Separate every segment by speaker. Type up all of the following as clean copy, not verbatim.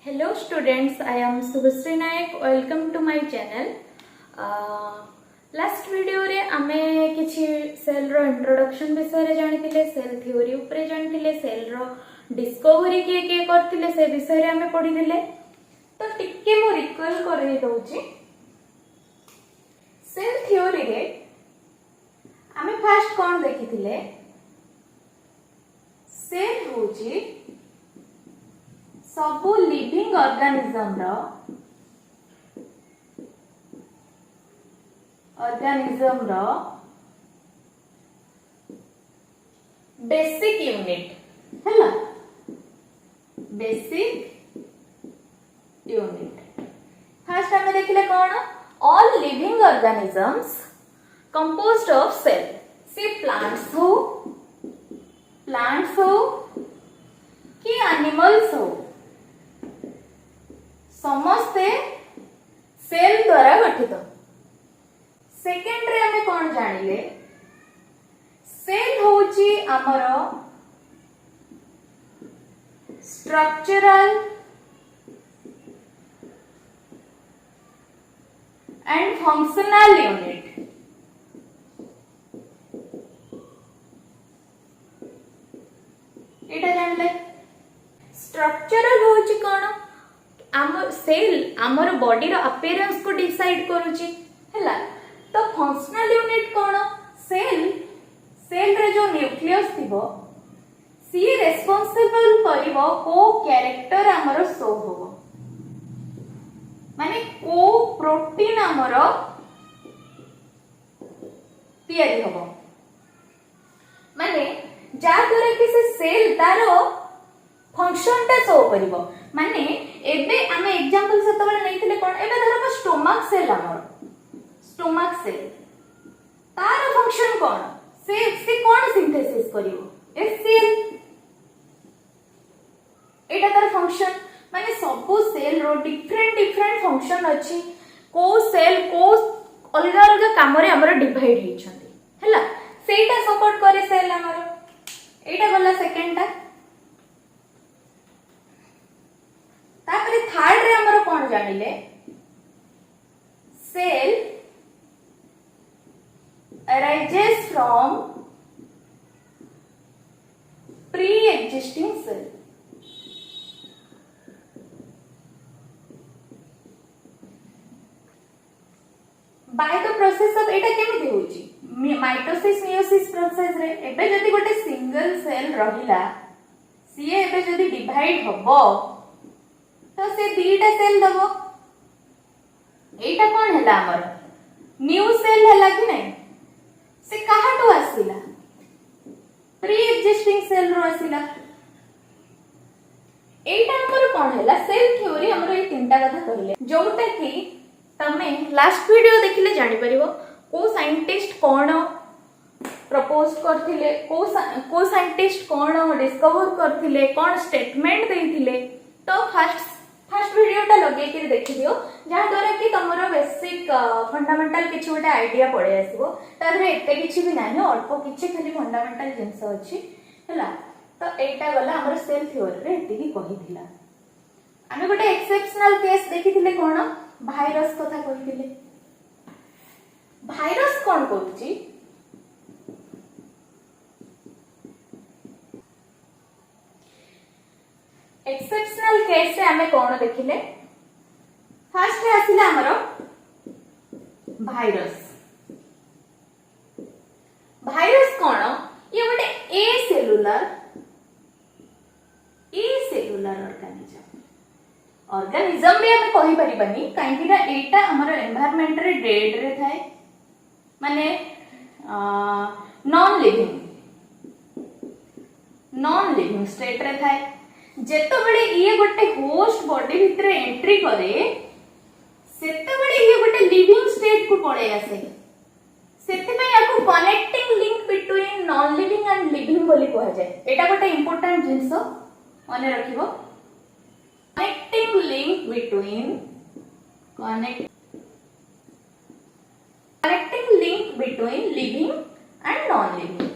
Speaker 1: Hello students, I am Subhasri Nayak. Welcome to my channel. Last video रे आमे किछि cell row introduction विषय रे जानिथिले, सेल थ्योरी ऊपर जानिथिले, सेल रो डिस्कवरी के करथिले से विषय रे आमे पढिथिले। तो टिके मो रिकॉल करै दउची। सेल थ्योरी रे आमे फर्स्ट कोन देखिथिले, सेल होची सबु लिविंग ऑर्गेनिज्म रो बेसिक यूनिट हैला, बेसिक यूनिट। फर्स्ट हमें देखिले कौन, all living organisms composed of cell. सी प्लांट्स हो कि एनिमल्स हो, समस्ते सेल द्वारा गठित। सेकेंड रे हमें कौन जानिले, सेल होची हमर स्ट्रक्चरल एंड फंक्शनल यूनिट। एटा जानले। स्ट्रक्चरल होची कोन, आम सेल आमर बॉडी रो अपीयरेंस को डिसाइड करूची हैला। तो फंक्शनल यूनिट कोन, सेल रे जो न्यूक्लियस थिबो सी रेस्पोंसिबल करिवो को कैरेक्टर हमर शो होबो, माने को प्रोटीन हमर तयारी होबो, माने जा द्वारा कि से सेल तारो फंक्शन टा शो करिवो। माने एबे आमे एग्जांपल सेतबेले नैथिले कोन, एबे धरबो स्टोमक सेल, हमर स्टोमक सेल तार फंक्शन कोन, से कोन सिंथेसिस करिवो, एचसीएल। एटा तार फंक्शन, माने सबो सेल रो डिफरेंट फंक्शन अछि। को सेल को अलग अलग काम रे हमर डिवाइड हिचंती हैला, सेटा सपोर्ट करे सेल हमर। एटा गला सेकंड टा। तापरे थर्ड रे हमर कोन जानिले, cell arises from pre-existing cell। by the process of, एटा केमिति होची, माइटोसिस मियोसिस प्रोसेस रे एबे जदी गोटे सिंगल सेल रहिला, सीए एबे जदी डिवाइड हबो तो से दीटा सेल दबो। एटा कोन हैला हमर न्यू सेल हैला कि नै, से काहाटू आसिला, प्री एक्जिस्टिंग सेल रो आसिला। एटा हमर कोन हैला सेल थ्योरी। हमर ए तीनटा कथा कहले, जोटा कि तमे लास्ट वीडियो देखिले जानि परिबो को साइंटिस्ट कोन प्रपोज करथिले, को साइंटिस्ट कोन डिस्कवर करथिले, कोन स्टेटमेंट देथिले। तो फर्स्ट वीडियो लगे कि देखि दियो, जहाँ द्वारा कि तमरो बेसिक फंडामेंटल किछि गोटे आइडिया पड़े आसीबो। तारे एते किछि भी नाही, अल्प किछि खाली फंडामेंटल जिंस अछि हैला। तो एटा गला हमर सेल थ्योरी रे एति की कहिथिला। आमे गोटे एक्सेप्शनल केस देखिथिले, कोन भाइरस कथा कहिथिले। भाइरस कोन करूची, एक्सेप्शनल केस रे आमे कोन देखिले, फर्स्ट आसिला हमरो भाइरस। भाइरस कोन, ये गोटे ए सेलुलर ऑर्गेनिज्म भी हमें कहि परिबानी, काहेकि ना एटा हमरो एनवायरनमेंट रे डेड रे थाए, माने नॉन लिविंग स्टेट रे थाए। जेतो बडे ये गोटे होस्ट बॉडी भितर एंट्री करे, सेते बडे ये गोटे लिविंग स्टेट को पळे आसे। सेते पे याको connecting link between non living and living बोली कहा जाय। एटा गोटे इंपोर्टेंट जिंसो माने रखिबो, connecting link between living and non living.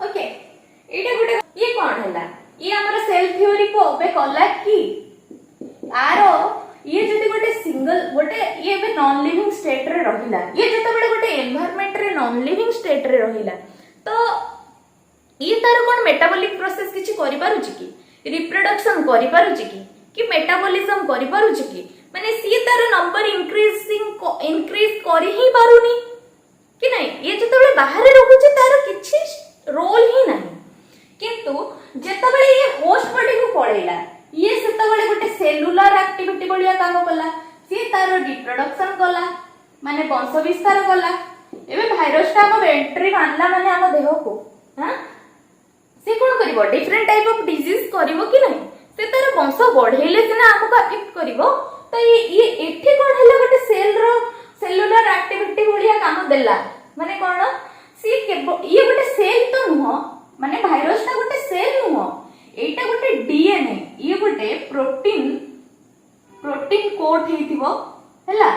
Speaker 1: Okay, एटा गोटे ये कोन हैला, ये हमर सेल थ्योरी को ओबे कला कि ये भी नॉन लिविंग स्टेट रे रहिला ये जतबेले गोटे एनवायरनमेंट रे नॉन लिविंग स्टेट रे रहिला तो ये तार कोन मेटाबॉलिक प्रोसेस किछि करि पारुछि कि रिप्रोडक्शन करि पारुछि कि मेटाबॉलिज्म करि पारुछि कि माने सी तार नंबर इंक्रीज करि ही पारुनी कि नहीं ये जतबेले बाहर रहउछि तार किछि रोल ही नहीं किंतु जतबेले ये होस्ट बॉडी को पळेला ये सेतबेले गोटे सेलुलर एक्टिविटी बलिया काम कला सी तार रिप्रोडक्शन कला माने वंश विस्तार कला एबे भाइरस ता हम एंट्री मानला माने हम देह को हां से कोन करबो डिफरेंट टाइप ऑफ डिजीज करबो कि नहीं से तार वंश बढ़ेले सिना हमको अफेक्ट करबो तो ये एठी कोन हैला गोटे cell row cellular activity Ballia काम देला माने कोन सी ये गोटे सेल तो नुह माने भाइरस ता गोटे सेल नुह एटा गोटे डीएनए ये गोटे प्रोटीन कोड हेतिबो हला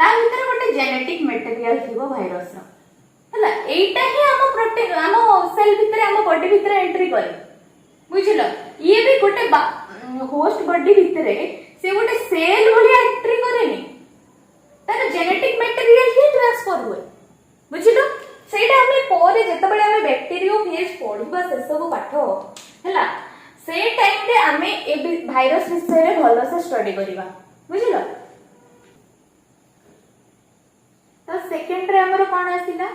Speaker 1: ता भीतर गोटे जेनेटिक मटेरियल थिबो भाइरस रो हला एटा ही हम प्रोटीन हम सेल भीतर हम बॉडी भीतर एंट्री करे बुझिलो ये भी गोटे होस्ट बॉडी भीतर से गोटे सेल भलिया एंट्री करेनी तार जेनेटिक मटेरियल ही ट्रांसफर होय बुझिलो सेटा हमें पोरे जतबेले हमें बैक्टीरियोफेज पढिबा से सब पाठ हला से टाइम रे हमें ए भाइरस विषय रे भलो से स्टडी करिबा बुझिलो तो सेकंड रे हमरो कोन आसीला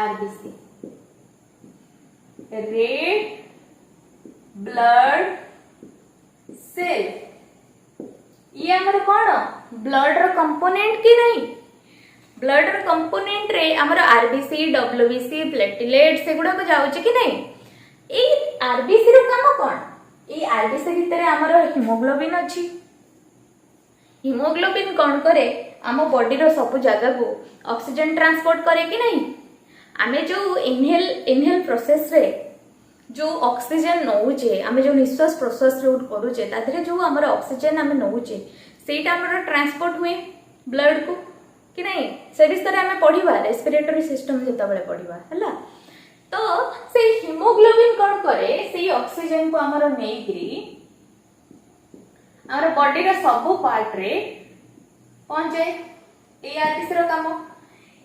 Speaker 1: आरबीसी रेड ब्लड सेल ये हमरो कोन ब्लड रो कंपोनेंट की नहीं ब्लड रो कंपोनेंट रे हमरो आरबीसी डब्ल्यूबीसी प्लेटलेट सेगुडा को जाउची कि नहीं ए आरबीसी रो काम कोन ए आरबीसी भीतर हमरो हीमोग्लोबिन अछि हीमोग्लोबिन कोन करे आम बॉडी रो सब जगह को ऑक्सीजन ट्रांसपोर्ट करे कि नहीं आमे जो इनहेल प्रोसेस रे जो ऑक्सीजन नौचे आमे जो निश्वास प्रश्वास रे करूचे ताधरे जो हमर ऑक्सीजन आमे नौचे सेटा हमर ट्रांसपोर्ट हुए ब्लड को कि नहीं से विषय आमे पढिबा रेस्पिरेटरी सिस्टम जेता बेले पढिबा हला तो से हीमोग्लोबिन कोन करे से ऑक्सीजन को हमर नेइकरी हमर बॉडी रो सब पार्ट रे पहुंचे ए आरबीसी रो काम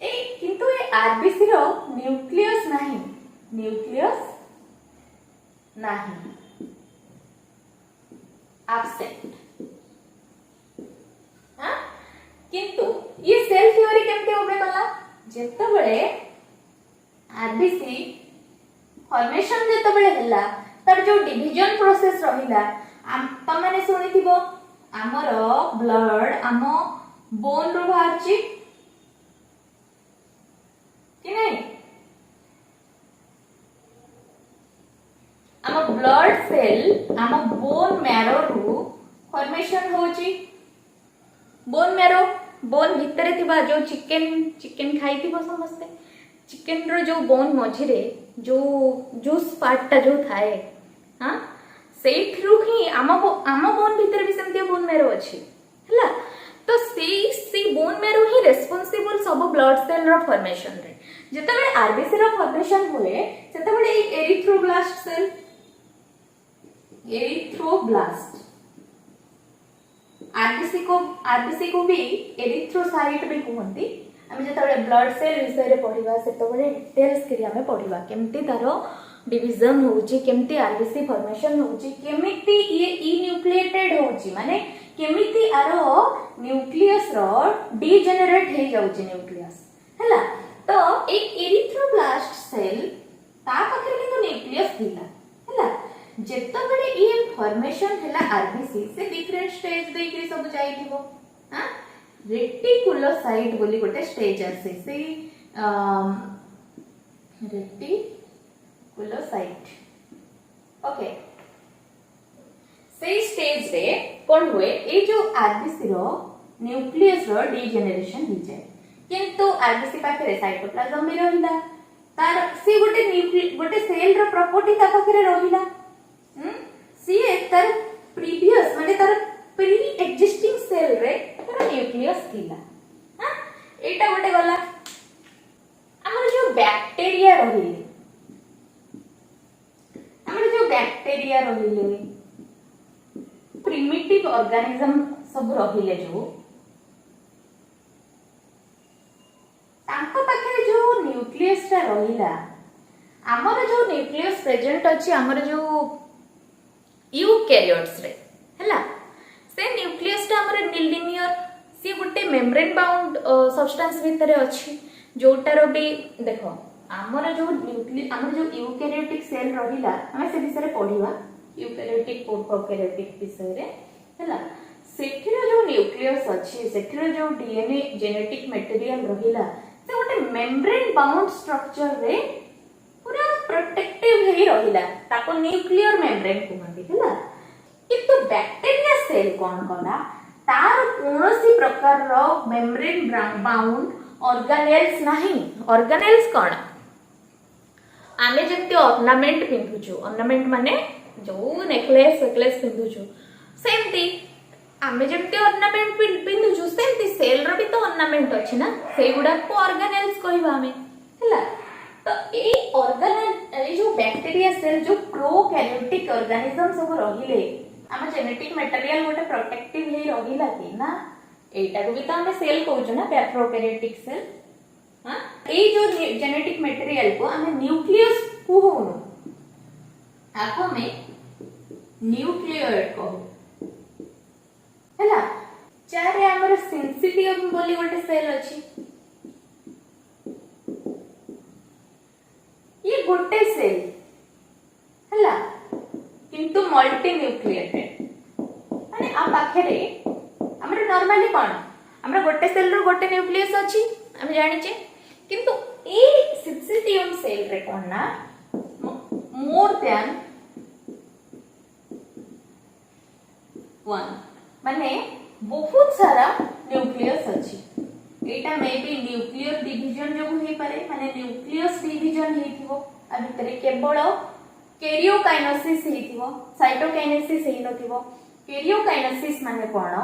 Speaker 1: ए किंतु ए आरबीसी रो न्यूक्लियस नहीं एब्सेंट हां किंतु ये सेल थ्योरी केमते होबे कला जेते बेले आरबीसी फॉर्मेशन जेते बेले हला तार जो डिवीजन प्रोसेस रहिला त माने सुनिथिबो हमर ब्लड हम बोन रो बाहरची कि नहीं हम ब्लड सेल हम बोन मैरो रू फॉर्मेशन होची बोन मैरो बोन भितरे थिबा जो चिकन खाइथिबो समस्ते चिकन रो जो बोन मझिरे जो जूस पार्ट जो थाए हां सेठरू ही आम बोन भीतर भी सेमती बोन मेरो अछि हला तो सी बोन मेरो ही रेस्पोंसिबल सब ब्लड सेल रो फॉर्मेशन रे जेतेबे आरबीसी रो फॉर्मेशन होए सेतेबे एरिथ्रोब्लास्ट सेल एरिथ्रोब्लास्ट आरबीसी को भी एरिथ्रोसाइट भी कहंती हम जेतेबे ब्लड सेल विषय रे पढिबा सेतेबे डिटेल्स करी हमें पढिबा केमती तारो डिवीजन होउची केमती आरबीसी फॉर्मेशन होउची केमिति ये इन्यूक्लिएटेड होउची माने केमिति आरो न्यूक्लियस रो डीजेनरेट हे जाउची न्यूक्लियस हला तो एक एरिथ्रोब्लास्ट सेल ता पाखरे किंतु न्यूक्लियस थिला हला जेतो बडे ये फॉर्मेशन हला आरबीसी से डिफरेंट स्टेज देई के सब जाइथिबो हां रेटिकुलोसाइट बोली गोटे स्टेज आसे से रेटिकुलोसाइट ओके से स्टेज रे कोन हुए ए जो आरबीसी रो न्यूक्लियस रो डीजेनरेशन हो जाए किंतु आरबीसी पाखरे साइटोप्लाज्म में रहिला तार से गोटे सेल रो प्रॉपर्टी ता पाखरे रहिला सी तार प्रीवियस माने तार प्री एक्जिस्टिंग सेल रे तार न्यूक्लियस थिला हां एटा गोटे गला हमर जो बैक्टीरिया रहिले प्रिमिटिव ऑर्गेनिज्म सब रहिले जो तांको पाखे जो न्यूक्लियस टा रहिला हमर जो न्यूक्लियस प्रेजेंट अछि हमर जो यूकैरियोट्स रे हैला से न्यूक्लियस टा हमर नीलिनियर सी गुटे मेम्ब्रेन बाउंड सब्सटेंस भितरे अछि जोटार भी देखो हमर जो यूकैरियोटिक सेल रहिला हमें से विषय रे पढिबा यूकैरियोटिक प्रोकैरियोटिक विषय रे हैला सेठिरो जो न्यूक्लियस अछि सेठिरो जो डीएनए जेनेटिक मटेरियल रहिला से गोटे मेम्ब्रेन बाउंड स्ट्रक्चर रे पूरा प्रोटेक्टिव हे रहिला ताको न्यूक्लियर मेम्ब्रेन कहंती हैला किंतु बैक्टीरिया सेल कोन कला तार कोनोसी प्रकार रो मेम्ब्रेन बाउंड ऑर्गेनेल्स नहीं ऑर्गेनेल्स कोन आमे जेंति ऑर्नामेंट पिंधुछु ऑर्नामेंट माने जो नेकलेस पिंधुछु सेमती आमे जेमते ऑर्नामेंट पिंधुछु सेमती सेल रो भी तो ऑर्नामेंट अछि ना सेई गुडा को ऑर्गेनेल्स कहबा हमें हैला तो ए ऑर्गेनेल ए जो बैक्टीरिया सेल जो प्रोकैरियोटिक ऑर्गेनिज्म सब रहिले हम जेनेटिक मटेरियल गोटे प्रोटेक्टिव हे रहिला कि ना एटा को भी तो हमें सेल कहउछु ना प्रोकैरियोटिक सेल हां ए जो जेनेटिक मटेरियल को हमें न्यूक्लियस कहउनु आको में न्यूक्लियोइड कहू हैला चारे हमर सेंसिटिव बोली गोटे सेल अछि ये गोटे सेल हैला किंतु मल्टी न्यूक्लिएटेड माने आ पाखरे हमर नॉर्मली कोन हमर गोटे सेल रो गोटे न्यूक्लियस अछि हम जानि छे किंतु ए सेंसिटिव सेल रे कोन ना मोर देन वन माने बहुत सारा न्यूक्लियस अछि एटा मे बी न्यूक्लियर डिवीजन जो हे पारे माने न्यूक्लियस डिवीजन हेथिबो आ भितरे केवल कैरियोकाइनेसिस हेथिबो साइटोकाइनेसिस हे नथिबो कैरियोकाइनेसिस माने कोन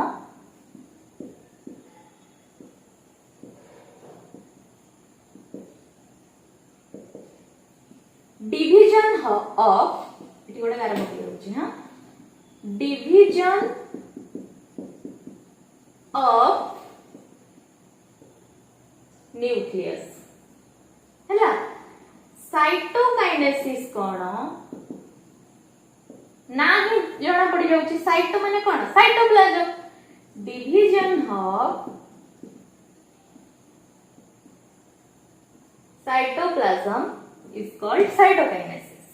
Speaker 1: डिवीजन ऑफ इति गोटे गार मति होछि हां डिवीजन ऑफ न्यूक्लियस हैला साइटोकाइनेसिस कोन ना ही जणा पड़ी जाउची साइटो माने कोन cytoplasm division of cytoplasm is called cytokinesis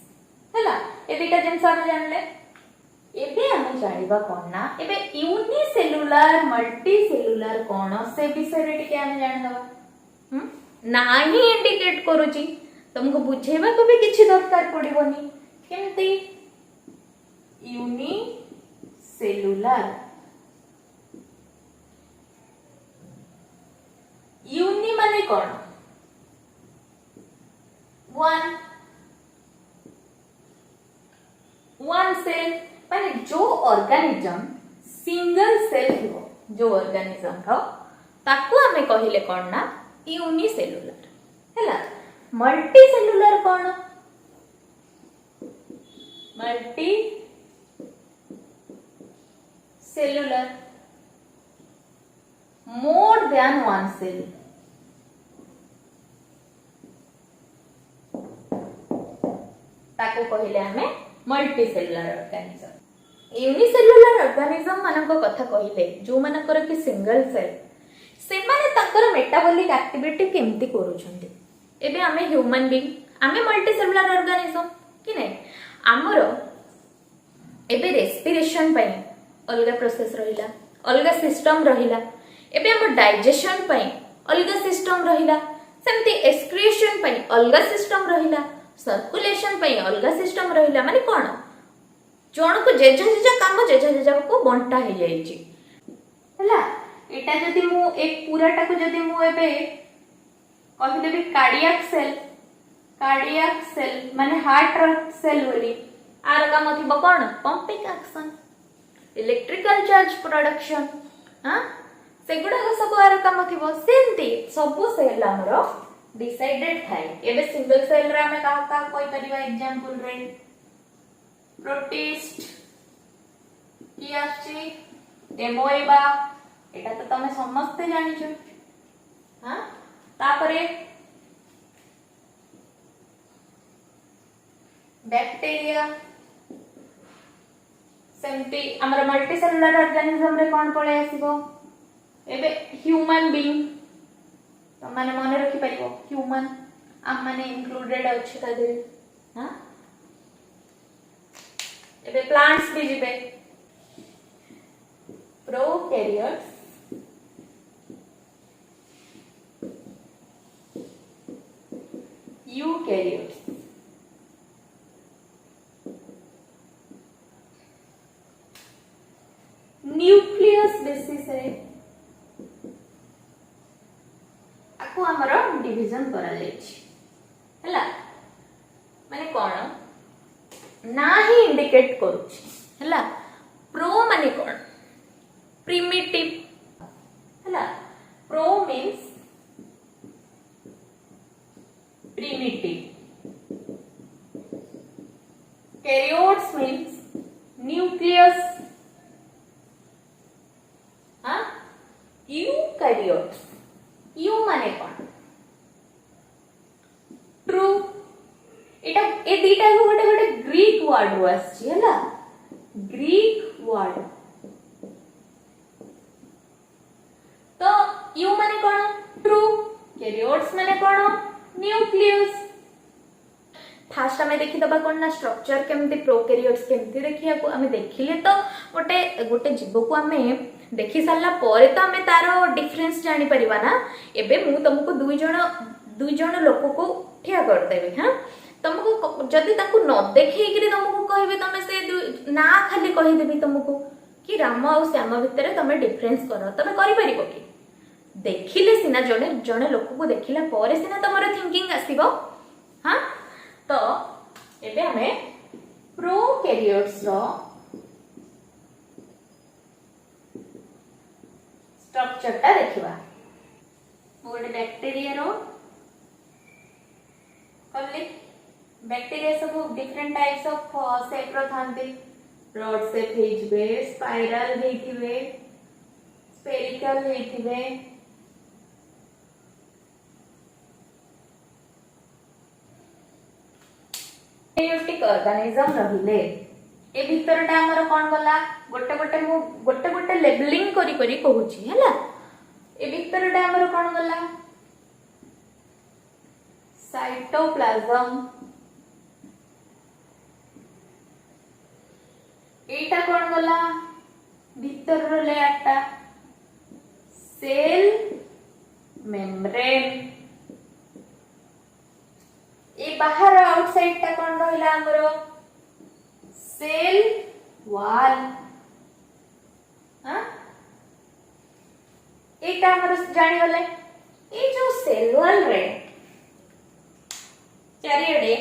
Speaker 1: हैला ए दिटा जेंस हम जानले एबे हम जानिबा कोन ना एबे यूनिसेलुलर मल्टीसेलुलर कोन से विषय रे टिके हम जान दबा नाही इंडिकेट करूची तुमको बुझेबा को भी किछि दरकार पड़िबोनी केमती यूनि माने कोन वन सेल माने जो ऑर्गेनिज्म सिंगल सेल हो जो ऑर्गेनिज्म हो ताकू हमें कहिले कोन ना यूनिसेलुलर हैला मल्टी सेलुलर कोन multicellular more than one cell ताको कहिले हमें multicellular organism unicellular organism मानको कथा कहिले जो मानकर कि सिंगल सेल से माने ताकर मेटाबॉलिक एक्टिविटी केमती करूछंती एबे हमें ह्यूमन बीइंग हमें मल्टी सेलुलर ऑर्गेनिज्म कि नै हमर एबे रेस्पिरेशन पई अलगा प्रोसेस रहिला अलगा सिस्टम रहिला एबे हम डाइजेशन पई अलगा सिस्टम रहिला सेमती एक्सक्रीशन पई अलगा सिस्टम रहिला सर्कुलेशन पई अलगा सिस्टम रहिला माने कोन जण को जेजा जेजा काम जेजा जेजा को बंटा हे जाई छी हला एटा जदी मु एक पूराटा को जदी मु एबे कहि देबी कार्डियक सेल माने हार्ट सेल बोली आर काम थिबो कोन pumping action electrical charge production हां सेगुडा सब आर काम थिबो सेमती सब सेल हमरो डिसाइडेड थाई एबे सिंगल सेल रे हमें का कोई परिबा एग्जांपल रे प्रोटिस्ट की आछि एमोएबा एटा तो तमे समस्ते जानि छ। हां तापरे बैक्टीरिया सेमती हमर मल्टी सेलुलर ऑर्गेनिज्म रे कोन पळे आसीबो एबे ह्यूमन बीइंग तो माने मने रखि परिबो ह्यूमन हम माने इंक्लूडेड अछि ता दे। हां एबे प्लांट्स भी जिबे प्रोकैरियोट्स यूकैरियोट्स न्यूक्लियस बेसिस रे आको हमर डिवीजन करा जाय छी हला माने कोन ना ही इंडिकेट करू छी हला। प्रो माने कोन प्रिमिटिव हला pro means primitive karyotes means nucleus हाँ eukaryotes यू माने कौन ट्रू एटा ए दीटा को गोटे गोटे ग्रीक वर्ड रो आछि हला ग्रीक वर्ड तो यू माने कौन ट्रू karyotes माने कौन न्यूक्लियस। फास्ट हमें देखि दबा कोन ना स्ट्रक्चर केमती प्रोकैरियोट्स केमती देखिया को हमें देखिले तो गोटे गोटे जीव को हमें देखि सारला परे तो हमें तारो डिफरेंस जानि परिबा ना। एबे मु तुमको दुई जण लोक को ठिया कर देबे। हां तुमको जदी ताको न देखै कि तुमको कहबे तमे से ना खाली कहि देबी तुमको कि राम और श्याम भितर तमे डिफरेंस करो तमे करि परिबो कि देखिले सिना जने जने लोक को देखिला परे सिना तमरो थिंकिंग आसीबो। हां तो एबे हमें प्रोकैरियोट्स रो स्ट्रक्चर ता देखिबा। गोटे बैक्टीरिया रो कल्ली बैक्टीरिया सब डिफरेंट टाइप्स ऑफ शेप रो थांती रॉड शेप हेइबे स्पाइरल हेइथिबे स्फेरिकल हेइथिबे एयोटिक ऑर्गेनिज्म रहिले ए भितरटा हमर कोन गला गोटे गोटे लेबलिंग करी करी कहूची हला। ए भितरटा हमर कोन गला साइटोप्लाज्म एटा कोन गला भीतर रो लेयरटा सेल मेम्ब्रेन ए बाहर आउटसाइड टा कोन रहिला हमरो सेल वॉल। हां एटा हमरो जानि गले ए जो सेल वॉल रे चारिएडे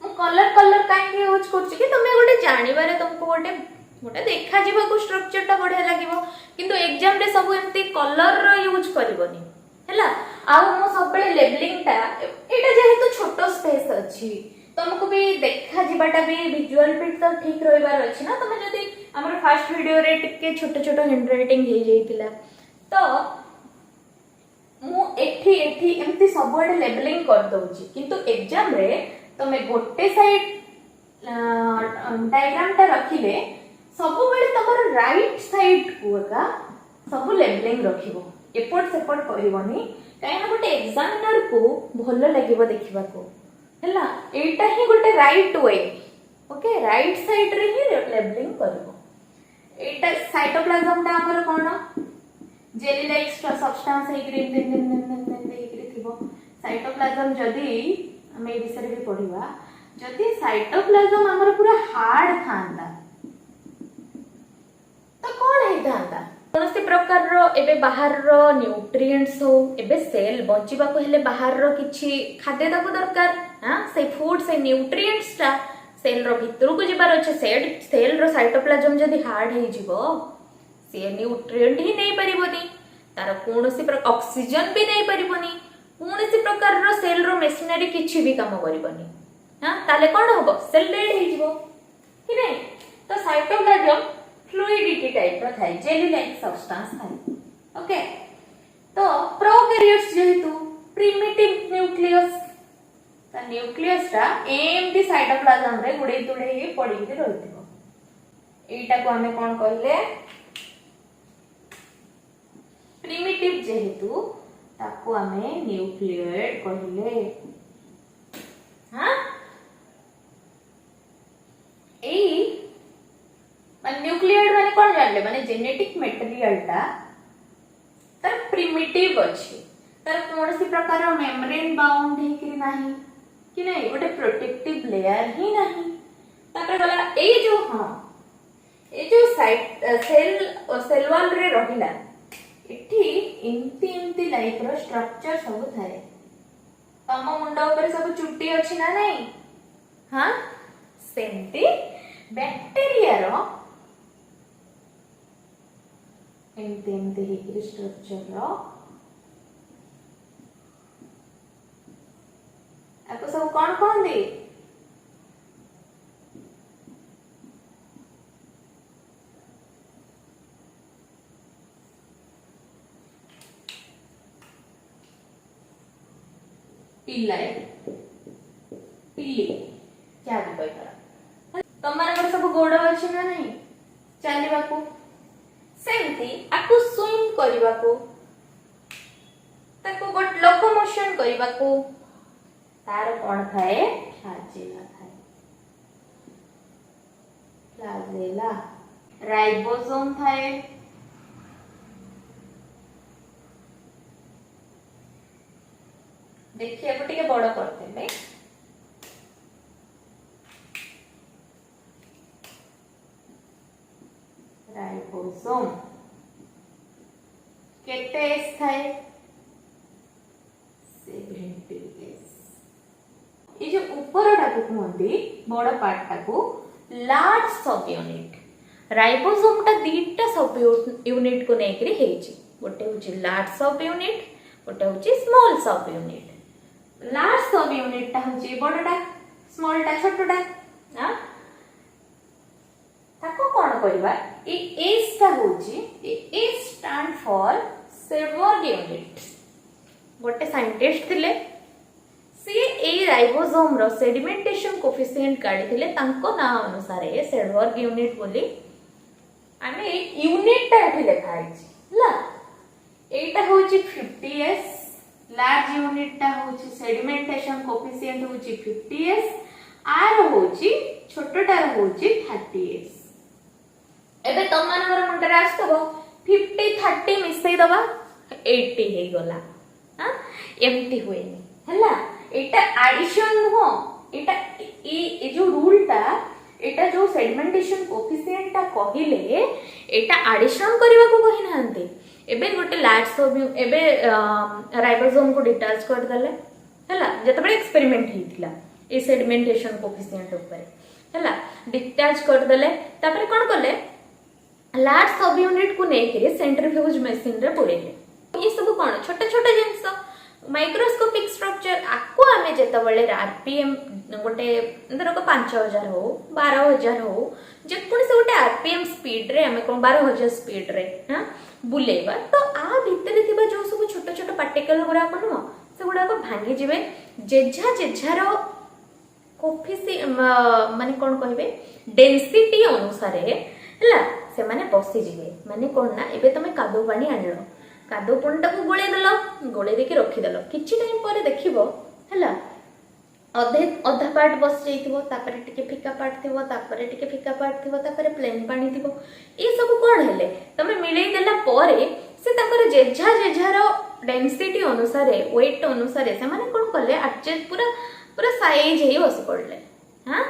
Speaker 1: मु कलर कलर काहे यूज करछि कि तमे गोटे जानि बारे तुमको गोटे गोटे देखा जीवा को स्ट्रक्चर टा बढ़िया लागिवो किंतु एग्जाम रे सब एम्ति कलर रो यूज करबोनी हला। आउ मो सबले लेबलिंग टा एटा जेहेतु छोटो स्पेस अछि तुमको भी देखा जीवाटा भी विजुअल पिट तो ठीक रहिबार अछि ना। तमे जदी हमर फर्स्ट वीडियो रे टिके छोटो छोटो हैंड राइटिंग हे जाइतिला तो मु एठी एठी एम्ति सबडे लेबलिंग कर दउची किंतु एग्जाम रे तमे गोटे साइड डायग्राम टा रखिले सब बेले तमर राइट साइड को का सब लेबलिंग रखिबो एपट सेपट करबोनी काहे गोटे एग्जामिनर को भलो लागिबो देखिबा को हला। एटा ही गोटे right way okay right side रे ही लेबलिंग करबो। एटा साइटोप्लाज्म ता हमर कोन जेली लाइक सब्सटेंस हे क्रीम दिन हे थिबो साइटोप्लाज्म जदी हम ए विषय रे पढिबा जदी साइटोप्लाज्म हमर पूरा हार्ड थांदा तो कोन हे थांदा कोनसी प्रकार रो एबे बाहर रो न्यूट्रिएंट्स हो एबे सेल बचिबा को हेले बाहर रो किछि खाद्य दाको दरकार। हां से फूड से न्यूट्रिएंट्स ता सेल रो भितर को जिबार अछि सेल रो साइटोप्लाज्म जदी हार्ड हे जिवो से न्यूट्रिएंट ही नै परिबोनी तार कोनसी प्रकार ऑक्सीजन भी नै परिबोनी कोनसी प्रकार रो सेल रो मशीनरी किछि भी काम परिबोनी। हां ताले कोन होबो सेल डेड हे जिवो कि नै। तो साइटोप्लाज्म फ्लूइडिटी टाइप रो थाए जेली लाइक सब्सटेंस थाए ओके तो प्रोकैरियोट्स जेहेतु प्रिमिटिव न्यूक्लियस ता न्यूक्लियस टा एमटी साइटोप्लाज्म रे गुडे तुडे ही पड़ी के रहथिबो एटा को हमें कोन कहले प्रिमिटिव जेहेतु ताको हमें न्यूक्लियोइड कहले हां ए मान न्यूक्लियोइड माने कोन जानले माने जेनेटिक मटेरियल टा तर प्रिमिटिव अछि तर कोनसी प्रकार मेम्ब्रेन बाउंड हे कि नाही कि नहीं गोटे प्रोटेक्टिव लेयर ही नहीं तापर गला ए जो हां ए जो साइट सेल वॉल रे रहिला एठी इनती लाइफ रो स्ट्रक्चर सब थाए तम मुंडा ऊपर सब चुट्टी अछि ना नहीं हां सेमती बैक्टीरिया रो इनती ही स्ट्रक्चर रो आपको सब कौन कौन दे पिल्लाए पिल्ली क्या भी कोई करा तमारे घर सब गोड़ अछि ना नहीं चलिबा को सेमती आपको स्विम करिबा को ताको गोट लोकोमोशन करिबा को तार कोन थाए फ्लैजेला थाए फ्लैजेला राइबोसोम थाए देखिए अब टिके बड़ करते हैं राइबोसोम केते एस थाए 70 एस ये जो ऊपर टाकू कहते बड़ पार्ट टाकू लार्ज सब यूनिट राइबोसोम टा दीटा सब यूनिट को नेकरी हेची गोटे होची लार्ज सब यूनिट गोटे होची स्मॉल सब यूनिट लार्ज सब यूनिट टा होची बड़टा स्मॉल टा छोटटा हां ताको कोन करबा ए एस टा होची ए स्टैंड फॉर सेवर्ग यूनिट गोटे साइंटिस्ट थिले सी ए राइबोसोम रो सेडिमेंटेशन कोफिशिएंट काढी थिले तांको ना अनुसार ए सेवर्ग यूनिट बोली आमे यूनिट टा एठी लिखा है ला एटा होची 50s लार्ज यूनिट टा होची सेडिमेंटेशन कोफिशिएंट होची 50s आर होची छोटटा होची 30s एबे तमनकर मुंडरे आस्तबो 50 30 मिसई दबा 80 हे गला हां एम्प्टी होएनी हला एटा एडिशन हो एटा ए जो रूल टा एटा जो सेडिमेंटेशन कोफिशिएंट टा कहिले एटा एडिशन करबा को कहि नांते एबे गोटे लार्ज सब एबे राइबोसोम को डिटाच कर दले हला जते बडे एक्सपेरिमेंट हिथिला ए सेडिमेंटेशन कोफिशिएंट ऊपर हला डिटाच कर दले तापर कोन करले लार्ज सब यूनिट को नेके सेंट्रीफ्यूज मशीन रे पुरेले ये सब कोन छोटे छोटे जिंस माइक्रोस्कोपिक स्ट्रक्चर आको आमे जेतबळे आरपीएम गोटे धर को 5000 हो 12000 हो जेकोन से गोटे आरपीएम स्पीड रे आमे कोन 12000 स्पीड रे हां बुलेबा तो आ भितरे थिबा जो सब छोटे छोटे पार्टिकल गुरा कोन से गुडा को भांगी जिवे जेझा जेझार कोफिसी माने कोन कहबे डेंसिटी अनुसार हला से माने बसी जिवे माने कोन ना एबे तमे कादो पानी आनलो कादो पानी टाको गोळे देलो गोळे देके रखि देलो किछि टाइम परे देखिबो हला अधा पार्ट बस जाइथिबो तापरे टिके फिका पार्ट थिबो तापरे टिके फिका पार्ट थिबो तापरे प्लेन पानी थिबो ए सब कोन हेले तमे मिलेई देला परे से ताकर जेझा जेझार डेंसिटी अनुसार वेट अनुसार से माने कोन करले एडजस्ट पूरा पूरा साइज हे बस पड़ले हां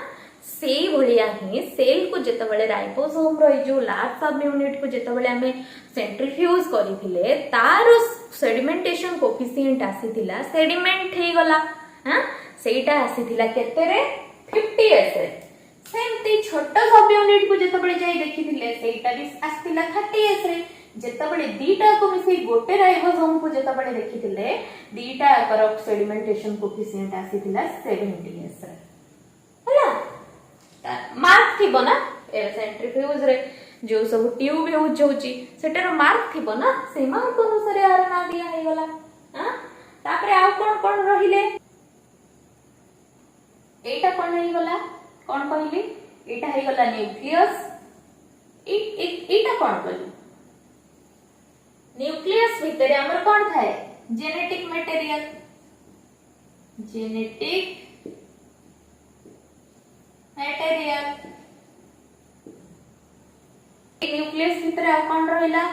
Speaker 1: सेई भलिया ही सेल को जेतबेले राइबोसोम रो जो लार्ज सब यूनिट को जेतबेले हमें सेंट्रीफ्यूज करिथिले तार सेडिमेंटेशन कोफिशिएंट आसीथिला सेडिमेंट हे गला हां सेटा आसीथिला केते रे 50s रे सेमती छोटो सब यूनिट को जेतबेले जाई देखिथिले सेटा भी आसीथिला 30s रे जेतबेले दीटा को मिसे गोटे राइबोसोम को जेतबेले देखिथिले दीटा कर सेडिमेंटेशन कोफिशिएंट आसीथिला 70s रे हला मार्क थी बना ए सेंट्रीफ्यूज रे जो सब ट्यूब यूज होची सेटार मार्क थिबो ना से मार्क अनुसार यार ना दिया हे गला हां तापरे आउ कोन रहिले एटा कोन हे गला कोन कहली एटा हे गला न्यूक्लियस एटा कोन कहली न्यूक्लियस भितर हमर कोन थाए जेनेटिक मटेरियल न्यूक्लियस भितर आ कोन रहिला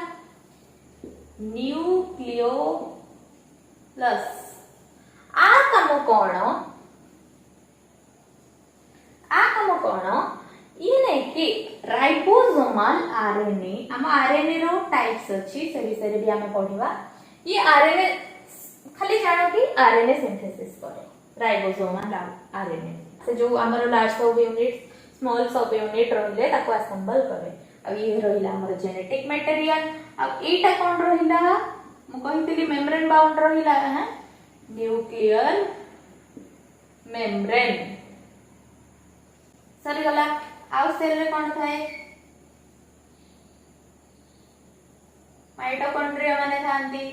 Speaker 1: न्यूक्लियोलस आ काम कोन ये नहीं कि राइबोसोमल आरएनए हम आरएनए रो टाइप्स अछि से विषय रे भी हम पढिबा ये आरएनए खाली जानो कि आरएनए सिंथेसिस करे राइबोसोमल आरएनए से जो हमर लार्ज सब यूनिट स्मॉल सब यूनिट रहले ताको असेंबल करे अब ये रहिला हमर जेनेटिक मटेरियल अब एटा कोन रहिला मु कहितली मेम्ब्रेन बाउंड रहिला है न्यूक्लियर मेम्ब्रेन सरी गला आउ सेल रे कोन थाए माइटोकॉन्ड्रिया माने थांती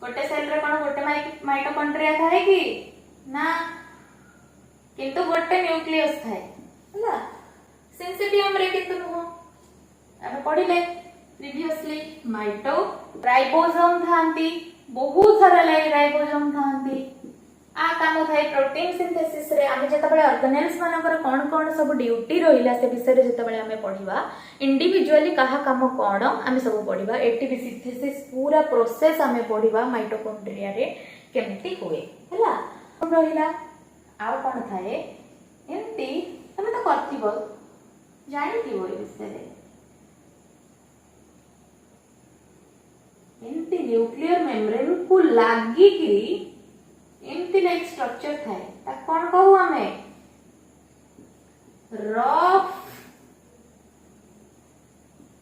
Speaker 1: गोटे सेल रे कोन गोटे माइटोकॉन्ड्रिया थाए कि ना किंतु गोटे न्यूक्लियस थाए हला सेंसिटिवम रे किंतु नुहो हम पढिले प्रीवियसली माइटो राइबोसोम थांती बहुत सारा राइबोसोम थांती आ काम थाए प्रोटीन सिंथेसिस रे आमे जतबळे ऑर्गेनेल्स मानकर कोन सब ड्यूटी रहिला से विषय रे जतबळे आमे पढिबा इंडिविजुअली कहा काम कोन आमे सब पढिबा एटीपी सिंथेसिस पूरा प्रोसेस आमे पढिबा माइटोकॉन्ड्रिया रे केमती होए हला रहिला आ कोन थाए एमती तमे तो करथिबो जानिथिबो ए विषय रे एमती न्यूक्लियर मेम्ब्रेन को लागी कि एमती लाइक स्ट्रक्चर थाए ता कोन कहू हमें रफ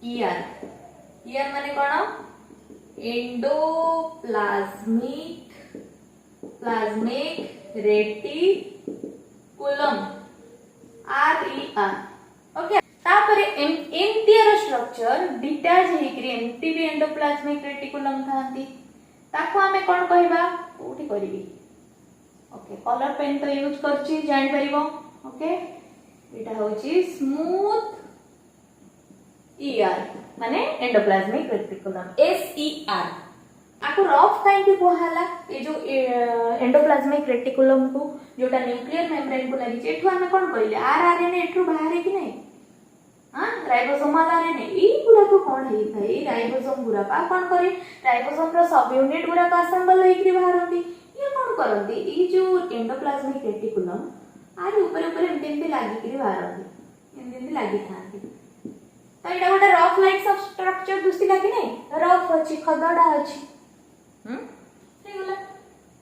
Speaker 1: ईयर माने कोन प्लाज्मिक रेटिकुलम RER ओके तापरे एमटीआर स्ट्रक्चर डिटैच हेकरी एमटी भी एंडोप्लाज्मिक रेटिकुलम थांती ताको हमें कोन कहबा ओठी करबी ओके कलर पेन तो यूज करची जानि परिबो ओके एटा होची स्मूथ ईआर माने एंडोप्लाज्मिक रेटिकुलम SER आको रफ काहे कि कोहाला ए जो एंडोप्लाज्मिक रेटिकुलम को जोटा न्यूक्लियर मेम्ब्रेन को लागि एठु हम कोन कहले आरएनए एठु बाहर कि नहीं हां राइबोसोमल आरएनए ई गुडा को कोन हेई थाई राइबोसोम गुरा पा कोन करी राइबोसोम रो सब यूनिट गुरा का असेंबल हेकरी बाहर होती ये कोन करंती ई जो एंडोप्लाज्मिक रेटिकुलम आरे ऊपर ऊपर एमती लागि करी बाहर होती एमती लागि थांती तो एटा गोटे रफ लाइक सब स्ट्रक्चर दुस्ती लागि नहीं रफ अछि खदडा अछि सही बोला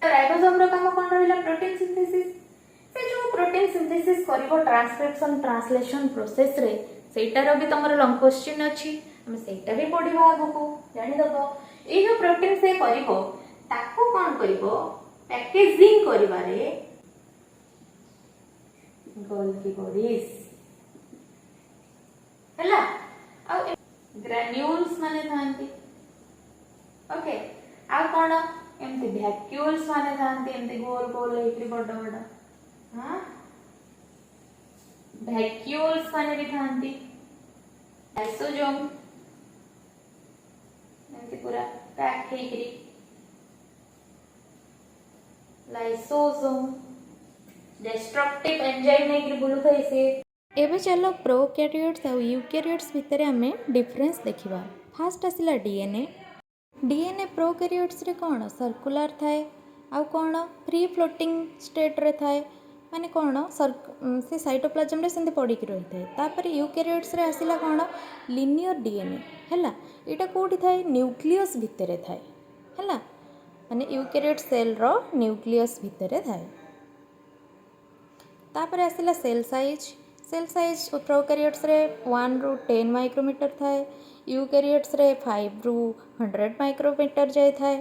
Speaker 1: राइबोसोम रो काम कोन रहिला प्रोटीन सिंथेसिस से जो प्रोटीन सिंथेसिस करिवो ट्रांसक्रिप्शन ट्रांसलेशन प्रोसेस रे सेटार भी तमर लॉन्ग क्वेश्चन अछि हम सेटा भी पढिबा आगको जानि दबो ए जो प्रोटीन से करिवो ताको कोन करिवो पैकेजिंग करिवारे गोल्गी बॉडीज हला आ ग्रैन्यूल्स माने थांती ओके आ कोन एमती वैक्यूल्स माने थांती एमती गोल गोल हेकरी बड़ बड़ हां वैक्यूल्स माने भी थांती लाइसोसोम एमती पूरा पैक हेकरी लाइसोसोम डिस्ट्रक्टिव एंजाइम हेकरी बोलु थई से एबे चलो प्रोकैरियोट्स और यूकैरियोट्स भितर हमें डिफरेंस देखिबा फास्ट आसिला डीएनए प्रोकैरियोट्स रे कोन सर्कुलर थाए आ कोन फ्री फ्लोटिंग स्टेट रे थाए माने कोन से साइटोप्लाज्म रे सेंते पड़ी कि रही थाए तापर यूकैरियोट्स रे आसिला कोन लिनियर डीएनए हैला एटा कोठी थाए न्यूक्लियस भितरे थाए हैला माने यूकैरियोट सेल रो न्यूक्लियस भितरे थाए तापर आसिला सेल साइज प्रोकैरियोट्स रे 1 ରୁ 10 माइक्रोमीटर थाए यूकैरियोट्स रे 5 ରୁ 100 माइक्रोमीटर जाय थाए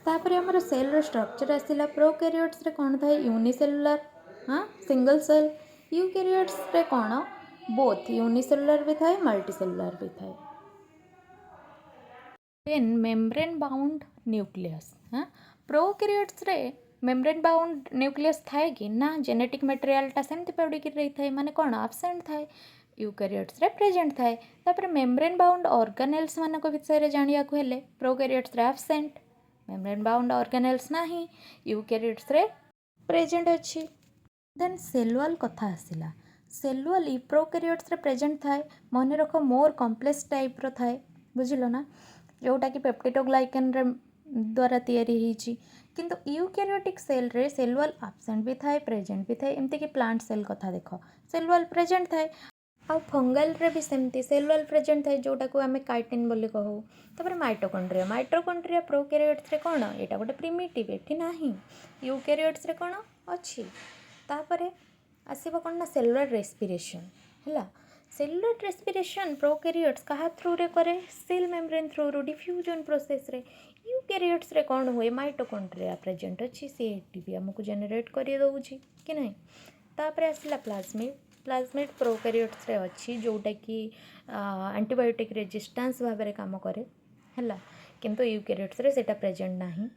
Speaker 1: तापर हमर सेल रो स्ट्रक्चर आसिला प्रोकैरियोट्स रे कोन थाए यूनिसेलुलर हां सिंगल सेल यूकैरियोट्स रे कोन बोथ यूनिसेलुलर भी थाए मल्टीसेलुलर भी थाए। Then membrane bound nucleus. हाँ, प्रोकैरियोट्स रे मेम्ब्रेन बाउंड न्यूक्लियस थाए कि ना जेनेटिक मटेरियलटा सेमती पड़ी रही थाए माने कौन आब्सेंट थाए। यूकैरियोट्स रे प्रेजेंट थाए। तापर मेम्ब्रेन बाउंड ऑर्गेनेल्स मानक विषय जानिया को हेले प्रोकैरियोट्स रे आब्सेंट, मेम्ब्रेन बाउंड ऑर्गेनेल्स नाही, यूकैरियोट्स रे प्रेजेंट अछि। देन सेलुअल कथा आसिला। सेलुअल प्रोकैरियोट्स रे प्रेजेंट थाए मन रख मोर कॉम्प्लेक्स टाइप रो थाए बुझिलो ना, जोटा कि पेप्टिडोग्लाइकन रे द्वारा तैयारी होईची। किंतु यूकैरियोटिक सेल रे सेलुअल आब्सेंट भी थाए प्रेजेंट भी थाए। एमती कि प्लांट सेल कथा देख, सेलुअल प्रेजेंट थाए आ फंगल रे भी सेमती सेलुअल प्रेजेंट थाए जोटा को आमे काइटिन बोली कहू। तापर माइटोकॉन्ड्रिया, माइटोकॉन्ड्रिया प्रोकैरियोट्स रे कोन एटा गोटे प्रिमिटिव एठी नाही, यूकैरियोट्स रे कोन अछि। तापरे आसीबो कोन ना सेलुलर रेस्पिरेशन हैला। सेलुलर रेस्पिरेशन प्रोकैरियोट्स कहा थ्रू रे करे, सेल मेम्ब्रेन थ्रू रो डिफ्यूजन प्रोसेस रे। यूकैरियोट्स रे कोन हुए माइटोकॉन्ड्रिया प्रेजेंट अछि, से एटीपी हमको जनरेट करि दउछि कि नहीं। तापरे आसिला प्लाज्मिड, प्लाज्मिड प्रोकैरियोट्स रे अछि जोटा कि एंटीबायोटिक रेजिस्टेंस भाव में काम करे हैला, किंतु यूकैरियोट्स रे सेटा प्रेजेंट नाही।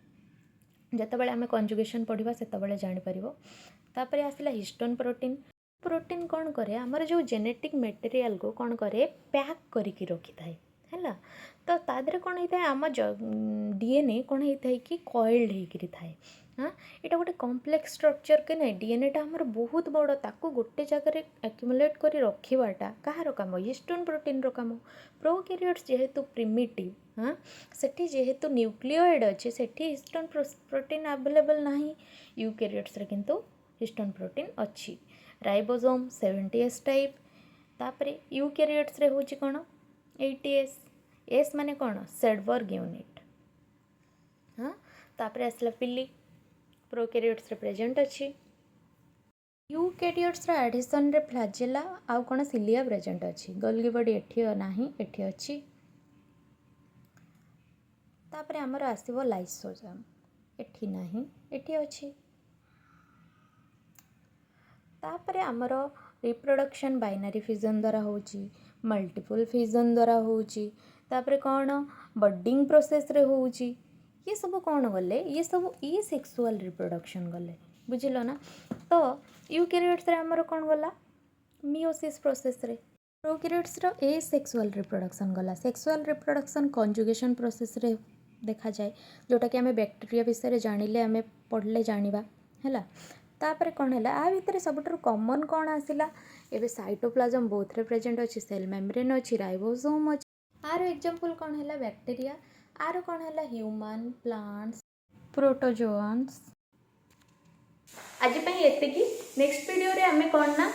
Speaker 1: जेतेबेले आमे कंजुगेशन पढ़िबा सेतेबेले जानि परिबो। तापरे आसिला हिस्टोन प्रोटीन। प्रोटीन कौन करे आमर जो जेनेटिक मटेरियल को कौन करे पैक करके रखी थाए हैला। तो तादरे कौन होता है आम डीएनए कौन होता है कि कॉइल्ड होकर थाए। हाँ, यहाँ गोटे कॉम्प्लेक्स स्ट्रक्चर के ना डीएनएटा आमर बहुत बड़, ताकू गोटे जगह एक्युमुलेट कर रखिबाटा कहार काम, हिस्टोन प्रोटीन रो काम। प्रोकैरियोट्स जेहेतु प्रिमिटिव, हाँ सेठी जेहेतु न्यूक्लियोइड अच्छे सेठी हिस्टोन प्रोटीन अवेलेबल नाही। यूकैरियोट्स रे किंतु हिस्टोन प्रोटीन अच्छी। Ribosome 70S type. तापरे यूकैरियोट्स रे होची कोन 80S। एस माने कोन सेडबर्ग यूनिट। हाँ, तापरे आसला पिली प्रोकैरियोट्स रे प्रेजेंट अच्छी। यूकैरियोट्स रे एडिशन रे फ्लैजेला आउ कोन सिलिया प्रेजेंट अच्छी। गोल्गी बॉडी एठी नाही एठी अच्छी। तापरे हमर आसीबो लाइसोसोम, एठी नाही एठी अच्छी। तापरे आमर रिप्रोडक्शन बाइनरी फिजन द्वारा होची, मल्टीपल फिजन द्वारा होची। तापरे कौन बडिंग प्रोसेस रे होची। ये सब कौन गले, ये सब ई सेक्सुअल रिप्रोडक्शन गले बुझिलो ना। तो यूकैरियोट्स रे आमर कौन गला मियोसिस प्रोसेस रे। प्रोकैरियोट्स रो ए सेक्सुअल रिप्रोडक्शन गला। सेक्सुअल रिप्रोडक्शन कंजुगेशन प्रोसेस रे देखा जाए, जोटा कि आमे बैक्टीरिया विषय जानिले आमे पढ़ले जानिबा हैला। तापरे कौन है आ भितर सबुठारु कॉमन कौन आसिला एबे साइटोप्लाज्म बोथ रे प्रेजेंट अच्छी, सेल मेम्ब्रेन अच्छी, राइबोसोम अच्छी। आर एग्जांपल कौन है बैक्टीरिया, आर कौन है ह्यूमन, प्लांट्स, प्रोटोजोआन्स। आज एतिकी। नेक्स्ट वीडियो रे आमे कौन ना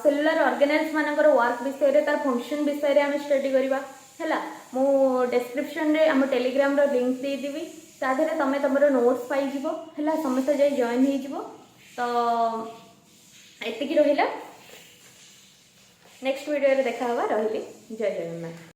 Speaker 1: सेलुलर ऑर्गेनेल्स मानकर वर्क विषय रे तार फंक्शन विषय रे आमे स्टडी करबा हैला। मो डिस्क्रिप्शन रे हम टेलीग्राम रो लिंक दे देबी, ता देरे तमे तमरो नोट्स पाई जिवो हैला, समस्त जाई जॉइन हे जिवो। तो एतिकी रहिला, नेक्स्ट वीडियो रे देखा हवा। रहिली, जय जगन्नाथ।